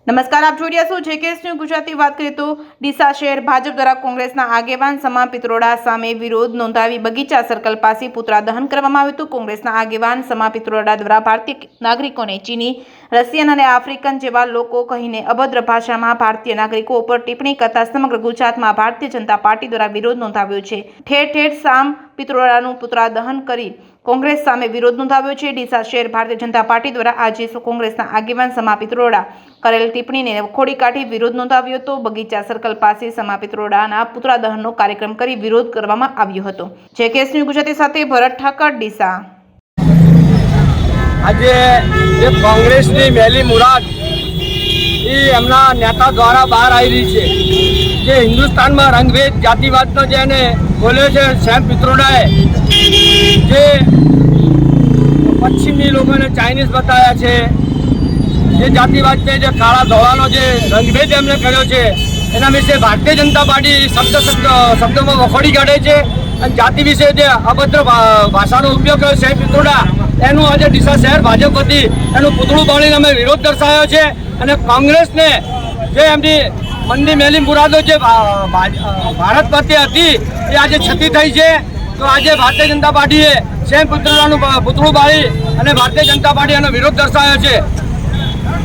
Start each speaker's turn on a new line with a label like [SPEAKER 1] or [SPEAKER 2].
[SPEAKER 1] નમસ્કાર, આપ જોઈ રહ્યા છો જેકેએસ ન્યૂઝ ગુજરાતી। વાત કરીએ તો ડીસા શહેર ભાજપ દ્વારા કોંગ્રેસના આગેવાન સમા પિત્રોડા સામે વિરોધ નોંધાવી બગીચા સર્કલ પાસે પુતળા દહન કરવામાં આવ્યું હતું। કોંગ્રેસના આગેવાન સમા પિત્રોડા દ્વારા ભારતીય નાગરિકોને ચીની, રશિયન અને આફ્રિકન જેવા લોકો કહીને અભદ્ર ભાષામાં ભારતીય નાગરિકો ઉપર ટિપ્પણી કરતા સમગ્ર ગુજરાતમાં ભારતીય જનતા પાર્ટી દ્વારા વિરોધ નોંધાવ્યો છે। ઠેર ઠેર સામ પિત્રોડાનું પુતળા દહન કરી કોંગ્રેસ સામે વિરોધ નોંધાવ્યો છે। ડીસા શહેર ભારતીય જનતા પાર્ટી દ્વારા આજે કોંગ્રેસના આગેવાન સમા પિત્રોડા કરેલ ટિપ્પણીને વખોડી કાઢી વિરોધ નોંધાવ્યો હતો। બગીચા સર્કલ પાસે સમા પિત્રોડાના પુતળા દહનનો કાર્યક્રમ કરી વિરોધ કરવામાં આવ્યો હતો। જેકેએસ ન્યૂઝ ગુજરાતી સાથે ભરત ઠાકર, ડીસા।
[SPEAKER 2] આજે જે કોંગ્રેસની મેલી મુરાદ એ એમના નેતા દ્વારા બહાર આવી રહી છે જે હિન્દુસ્તાનમાં રંગભેદ જાતિવાદનો જે એને બોલ્યો છે સેમ પિત્રોડાએ, જે પશ્ચિમી લોકોને ચાઇનીઝ બતાવ્યા છે, જે જાતિવાદને જે કાળા ધોળાનો જે રંગભેદ એમણે કર્યો છે એના વિશે ભારતીય જનતા પાર્ટી શબ્દોમાં વખોડી કાઢે છે અને જાતિ વિશે જે અભદ્ર ભાષાનો ઉપયોગ કર્યો છે પિત્રોડા, એનું આજે ડીસા શહેર ભાજપ વતી એનું પૂતળું બાળીને અમે વિરોધ દર્શાવ્યો છે અને કોંગ્રેસને જે એમની મનની મેલી મુરાદો જે ભારત પ્રત્યે હતી એ આજે છતી થઈ છે। તો આજે ભારતીય જનતા પાર્ટીએ સેમ પિત્રોડાનું પૂતળું બાળી અને ભારતીય જનતા પાર્ટી એનો વિરોધ દર્શાવ્યો છે।